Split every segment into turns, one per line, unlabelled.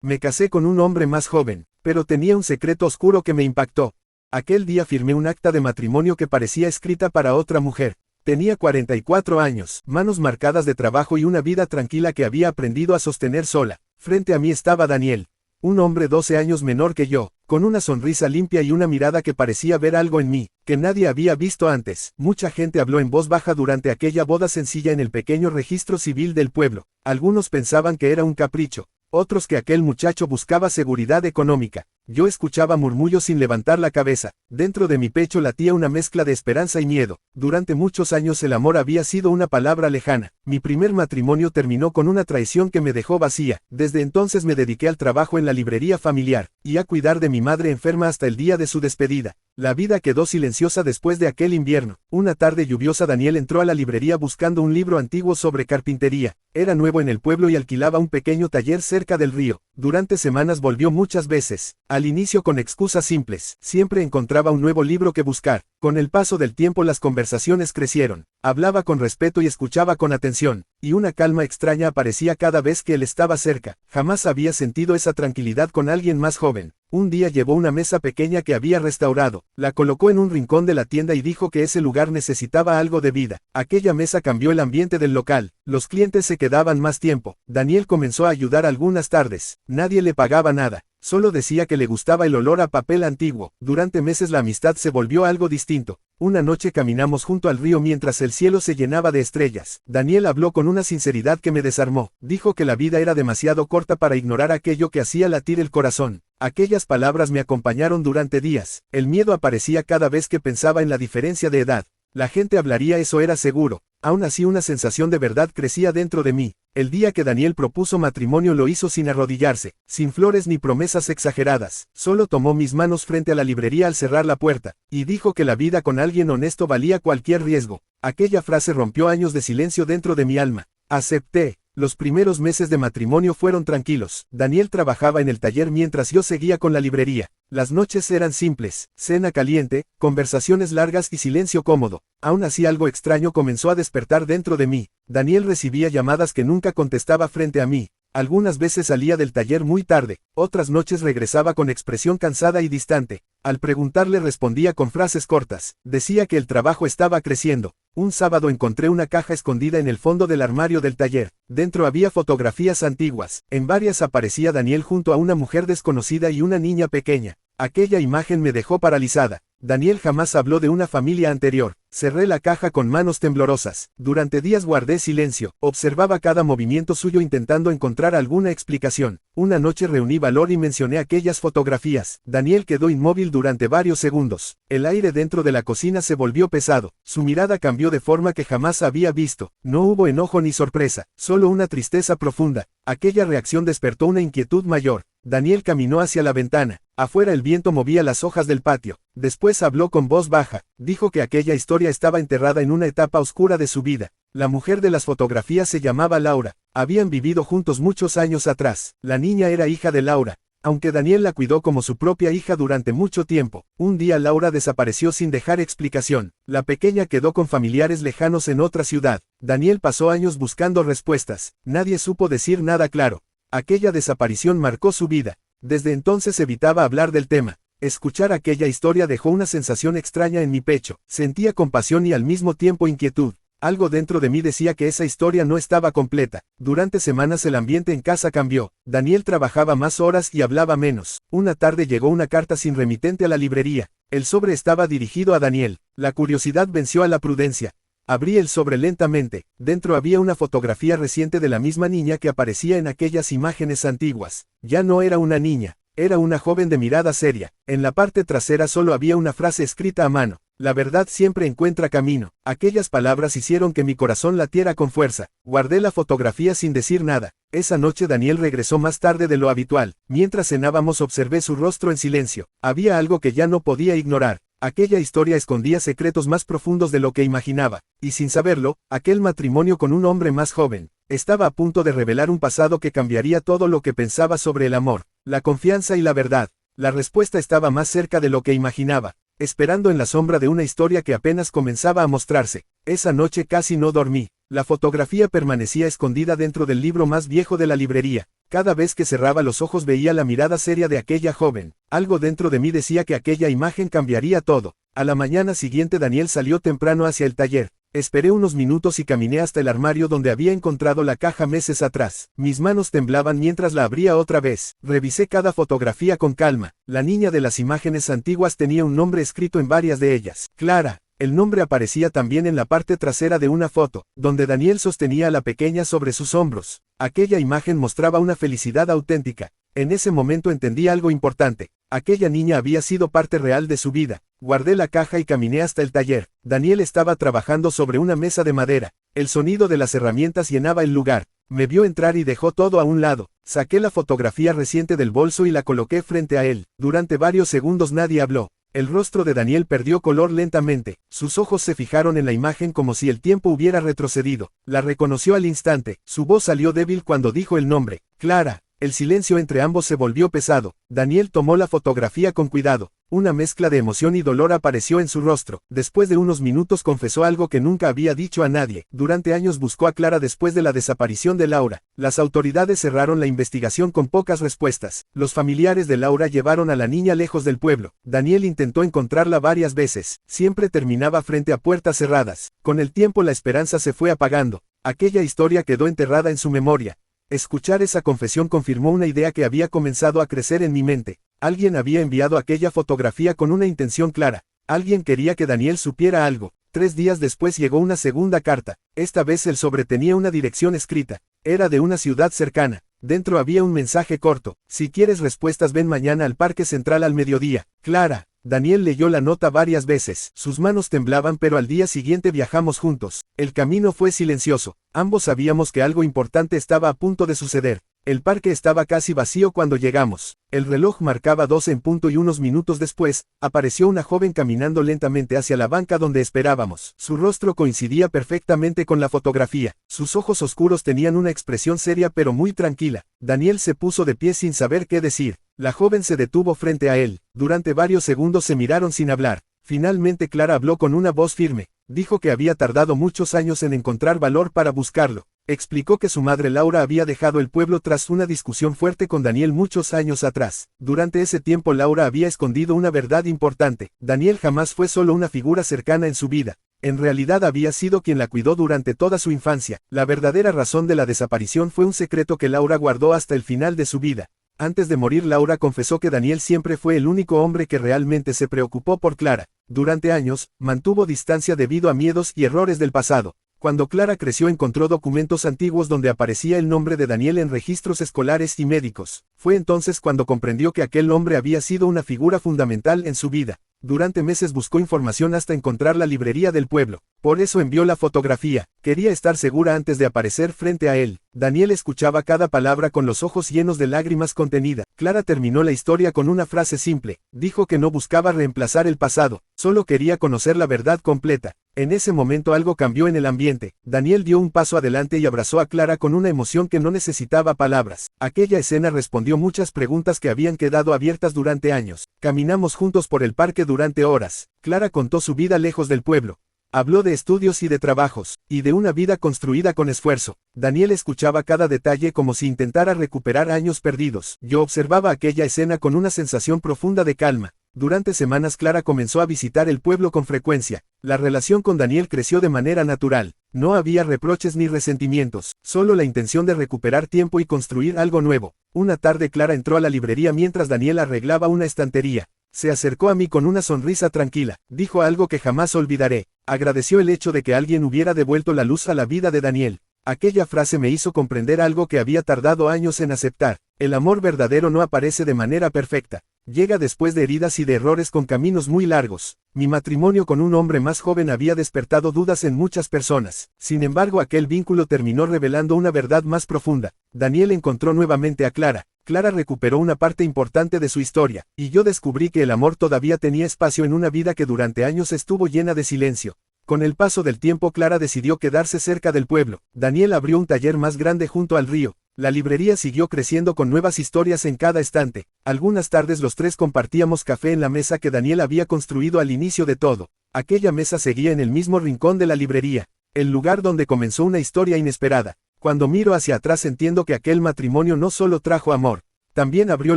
Me casé con un hombre más joven, pero tenía un secreto oscuro que me impactó. Aquel día firmé un acta de matrimonio que parecía escrita para otra mujer. Tenía 44 años, manos marcadas de trabajo y una vida tranquila que había aprendido a sostener sola. Frente a mí estaba Daniel, un hombre 12 años menor que yo, con una sonrisa limpia y una mirada que parecía ver algo en mí, que nadie había visto antes. Mucha gente habló en voz baja durante aquella boda sencilla en el pequeño registro civil del pueblo. Algunos pensaban que era un capricho, otros que aquel muchacho buscaba seguridad económica. Yo escuchaba murmullos sin levantar la cabeza. Dentro de mi pecho latía una mezcla de esperanza y miedo. Durante muchos años el amor había sido una palabra lejana. Mi primer matrimonio terminó con una traición que me dejó vacía. Desde entonces me dediqué al trabajo en la librería familiar, y a cuidar de mi madre enferma hasta el día de su despedida. La vida quedó silenciosa después de aquel invierno. Una tarde lluviosa Daniel entró a la librería buscando un libro antiguo sobre carpintería. Era nuevo en el pueblo y alquilaba un pequeño taller cerca del río. Durante semanas volvió muchas veces, al inicio con excusas simples. Siempre encontraba un nuevo libro que buscar. Con el paso del tiempo las conversaciones crecieron. Hablaba con respeto y escuchaba con atención, y una calma extraña aparecía cada vez que él estaba cerca. Jamás había sentido esa tranquilidad con alguien más joven. Un día llevó una mesa pequeña que había restaurado, la colocó en un rincón de la tienda y dijo que ese lugar necesitaba algo de vida. Aquella mesa cambió el ambiente del local, los clientes se quedaban más tiempo. Daniel comenzó a ayudar algunas tardes, nadie le pagaba nada. Solo decía que le gustaba el olor a papel antiguo. Durante meses la amistad se volvió algo distinto. Una noche caminamos junto al río mientras el cielo se llenaba de estrellas. Daniel habló con una sinceridad que me desarmó. Dijo que la vida era demasiado corta para ignorar aquello que hacía latir el corazón. Aquellas palabras me acompañaron durante días. El miedo aparecía cada vez que pensaba en la diferencia de edad. La gente hablaría, eso era seguro. Aún así una sensación de verdad crecía dentro de mí. El día que Daniel propuso matrimonio lo hizo sin arrodillarse, sin flores ni promesas exageradas. Solo tomó mis manos frente a la librería al cerrar la puerta, y dijo que la vida con alguien honesto valía cualquier riesgo. Aquella frase rompió años de silencio dentro de mi alma. Acepté. Los primeros meses de matrimonio fueron tranquilos. Daniel trabajaba en el taller mientras yo seguía con la librería. Las noches eran simples, cena caliente, conversaciones largas y silencio cómodo. Aún así algo extraño comenzó a despertar dentro de mí. Daniel recibía llamadas que nunca contestaba frente a mí. Algunas veces salía del taller muy tarde, otras noches regresaba con expresión cansada y distante. Al preguntarle respondía con frases cortas. Decía que el trabajo estaba creciendo. Un sábado encontré una caja escondida en el fondo del armario del taller. Dentro había fotografías antiguas. En varias aparecía Daniel junto a una mujer desconocida y una niña pequeña. Aquella imagen me dejó paralizada. Daniel jamás habló de una familia anterior. Cerré la caja con manos temblorosas. Durante días guardé silencio. Observaba cada movimiento suyo intentando encontrar alguna explicación. Una noche reuní valor y mencioné aquellas fotografías. Daniel quedó inmóvil durante varios segundos. El aire dentro de la cocina se volvió pesado. Su mirada cambió de forma que jamás había visto. No hubo enojo ni sorpresa, solo una tristeza profunda. Aquella reacción despertó una inquietud mayor. Daniel caminó hacia la ventana. Afuera el viento movía las hojas del patio. Después habló con voz baja. Dijo que aquella historia estaba enterrada en una etapa oscura de su vida. La mujer de las fotografías se llamaba Laura. Habían vivido juntos muchos años atrás. La niña era hija de Laura, aunque Daniel la cuidó como su propia hija durante mucho tiempo. Un día Laura desapareció sin dejar explicación. La pequeña quedó con familiares lejanos en otra ciudad. Daniel pasó años buscando respuestas. Nadie supo decir nada claro. Aquella desaparición marcó su vida. Desde entonces evitaba hablar del tema. Escuchar aquella historia dejó una sensación extraña en mi pecho. Sentía compasión y al mismo tiempo inquietud. Algo dentro de mí decía que esa historia no estaba completa. Durante semanas el ambiente en casa cambió. Daniel trabajaba más horas y hablaba menos. Una tarde llegó una carta sin remitente a la librería. El sobre estaba dirigido a Daniel. La curiosidad venció a la prudencia. Abrí el sobre lentamente. Dentro había una fotografía reciente de la misma niña que aparecía en aquellas imágenes antiguas. Ya no era una niña, era una joven de mirada seria. En la parte trasera solo había una frase escrita a mano. La verdad siempre encuentra camino. Aquellas palabras hicieron que mi corazón latiera con fuerza. Guardé la fotografía sin decir nada. Esa noche Daniel regresó más tarde de lo habitual. Mientras cenábamos observé su rostro en silencio. Había algo que ya no podía ignorar. Aquella historia escondía secretos más profundos de lo que imaginaba, y sin saberlo, aquel matrimonio con un hombre más joven estaba a punto de revelar un pasado que cambiaría todo lo que pensaba sobre el amor, la confianza y la verdad. La respuesta estaba más cerca de lo que imaginaba, esperando en la sombra de una historia que apenas comenzaba a mostrarse. Esa noche casi no dormí. La fotografía permanecía escondida dentro del libro más viejo de la librería. Cada vez que cerraba los ojos veía la mirada seria de aquella joven. Algo dentro de mí decía que aquella imagen cambiaría todo. A la mañana siguiente Daniel salió temprano hacia el taller. Esperé unos minutos y caminé hasta el armario donde había encontrado la caja meses atrás. Mis manos temblaban mientras la abría otra vez. Revisé cada fotografía con calma. La niña de las imágenes antiguas tenía un nombre escrito en varias de ellas. Clara. El nombre aparecía también en la parte trasera de una foto, donde Daniel sostenía a la pequeña sobre sus hombros. Aquella imagen mostraba una felicidad auténtica. En ese momento entendí algo importante. Aquella niña había sido parte real de su vida. Guardé la caja y caminé hasta el taller. Daniel estaba trabajando sobre una mesa de madera. El sonido de las herramientas llenaba el lugar. Me vio entrar y dejó todo a un lado. Saqué la fotografía reciente del bolso y la coloqué frente a él. Durante varios segundos nadie habló. El rostro de Daniel perdió color lentamente. Sus ojos se fijaron en la imagen como si el tiempo hubiera retrocedido. La reconoció al instante. Su voz salió débil cuando dijo el nombre. Clara. El silencio entre ambos se volvió pesado. Daniel tomó la fotografía con cuidado. Una mezcla de emoción y dolor apareció en su rostro. Después de unos minutos confesó algo que nunca había dicho a nadie. Durante años buscó a Clara después de la desaparición de Laura. Las autoridades cerraron la investigación con pocas respuestas. Los familiares de Laura llevaron a la niña lejos del pueblo. Daniel intentó encontrarla varias veces. Siempre terminaba frente a puertas cerradas. Con el tiempo la esperanza se fue apagando. Aquella historia quedó enterrada en su memoria. Escuchar esa confesión confirmó una idea que había comenzado a crecer en mi mente. Alguien había enviado aquella fotografía con una intención clara. Alguien quería que Daniel supiera algo. 3 días después llegó una segunda carta. Esta vez el sobre tenía una dirección escrita. Era de una ciudad cercana. Dentro había un mensaje corto. Si quieres respuestas ven mañana al Parque Central al mediodía. Clara. Daniel leyó la nota varias veces. Sus manos temblaban pero al día siguiente viajamos juntos. El camino fue silencioso. Ambos sabíamos que algo importante estaba a punto de suceder. El parque estaba casi vacío cuando llegamos. El reloj marcaba 12 en punto y unos minutos después, apareció una joven caminando lentamente hacia la banca donde esperábamos. Su rostro coincidía perfectamente con la fotografía. Sus ojos oscuros tenían una expresión seria pero muy tranquila. Daniel se puso de pie sin saber qué decir. La joven se detuvo frente a él. Durante varios segundos se miraron sin hablar. Finalmente Clara habló con una voz firme. Dijo que había tardado muchos años en encontrar valor para buscarlo. Explicó que su madre Laura había dejado el pueblo tras una discusión fuerte con Daniel muchos años atrás. Durante ese tiempo Laura había escondido una verdad importante. Daniel jamás fue solo una figura cercana en su vida. En realidad había sido quien la cuidó durante toda su infancia. La verdadera razón de la desaparición fue un secreto que Laura guardó hasta el final de su vida. Antes de morir Laura confesó que Daniel siempre fue el único hombre que realmente se preocupó por Clara. Durante años, mantuvo distancia debido a miedos y errores del pasado. Cuando Clara creció encontró documentos antiguos donde aparecía el nombre de Daniel en registros escolares y médicos. Fue entonces cuando comprendió que aquel hombre había sido una figura fundamental en su vida. Durante meses buscó información hasta encontrar la librería del pueblo. Por eso envió la fotografía. Quería estar segura antes de aparecer frente a él. Daniel escuchaba cada palabra con los ojos llenos de lágrimas contenidas. Clara terminó la historia con una frase simple. Dijo que no buscaba reemplazar el pasado, solo quería conocer la verdad completa. En ese momento algo cambió en el ambiente. Daniel dio un paso adelante y abrazó a Clara con una emoción que no necesitaba palabras. Aquella escena respondió muchas preguntas que habían quedado abiertas durante años. Caminamos juntos por el parque durante horas. Clara contó su vida lejos del pueblo. Habló de estudios y de trabajos, y de una vida construida con esfuerzo. Daniel escuchaba cada detalle como si intentara recuperar años perdidos. Yo observaba aquella escena con una sensación profunda de calma. Durante semanas Clara comenzó a visitar el pueblo con frecuencia. La relación con Daniel creció de manera natural. No había reproches ni resentimientos, solo la intención de recuperar tiempo y construir algo nuevo. Una tarde Clara entró a la librería mientras Daniel arreglaba una estantería. Se acercó a mí con una sonrisa tranquila. Dijo algo que jamás olvidaré. Agradeció el hecho de que alguien hubiera devuelto la luz a la vida de Daniel. Aquella frase me hizo comprender algo que había tardado años en aceptar. El amor verdadero no aparece de manera perfecta. Llega después de heridas y de errores con caminos muy largos. Mi matrimonio con un hombre más joven había despertado dudas en muchas personas. Sin embargo, aquel vínculo terminó revelando una verdad más profunda. Daniel encontró nuevamente a Clara. Clara recuperó una parte importante de su historia, y yo descubrí que el amor todavía tenía espacio en una vida que durante años estuvo llena de silencio. Con el paso del tiempo Clara decidió quedarse cerca del pueblo. Daniel abrió un taller más grande junto al río. La librería siguió creciendo con nuevas historias en cada estante. Algunas tardes los tres compartíamos café en la mesa que Daniel había construido al inicio de todo. Aquella mesa seguía en el mismo rincón de la librería. el lugar donde comenzó una historia inesperada. Cuando miro hacia atrás entiendo que aquel matrimonio no solo trajo amor, también abrió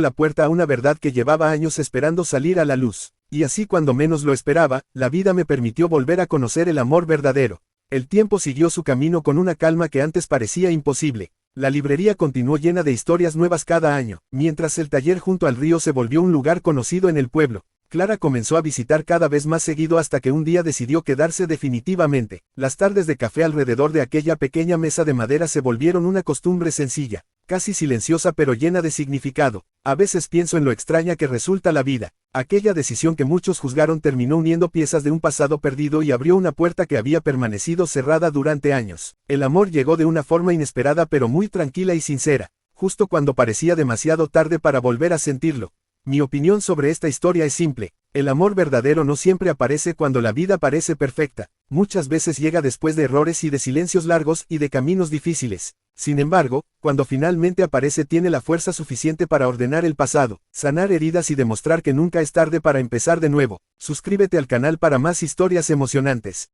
la puerta a una verdad que llevaba años esperando salir a la luz. Y así cuando menos lo esperaba, la vida me permitió volver a conocer el amor verdadero. El tiempo siguió su camino con una calma que antes parecía imposible. La librería continuó llena de historias nuevas cada año, mientras el taller junto al río se volvió un lugar conocido en el pueblo. Clara comenzó a visitar cada vez más seguido hasta que un día decidió quedarse definitivamente. Las tardes de café alrededor de aquella pequeña mesa de madera se volvieron una costumbre sencilla, casi silenciosa pero llena de significado. A veces pienso en lo extraña que resulta la vida. Aquella decisión que muchos juzgaron terminó uniendo piezas de un pasado perdido y abrió una puerta que había permanecido cerrada durante años. El amor llegó de una forma inesperada pero muy tranquila y sincera, justo cuando parecía demasiado tarde para volver a sentirlo. Mi opinión sobre esta historia es simple. El amor verdadero no siempre aparece cuando la vida parece perfecta. Muchas veces llega después de errores y de silencios largos y de caminos difíciles. Sin embargo, cuando finalmente aparece tiene la fuerza suficiente para ordenar el pasado, sanar heridas y demostrar que nunca es tarde para empezar de nuevo. Suscríbete al canal para más historias emocionantes.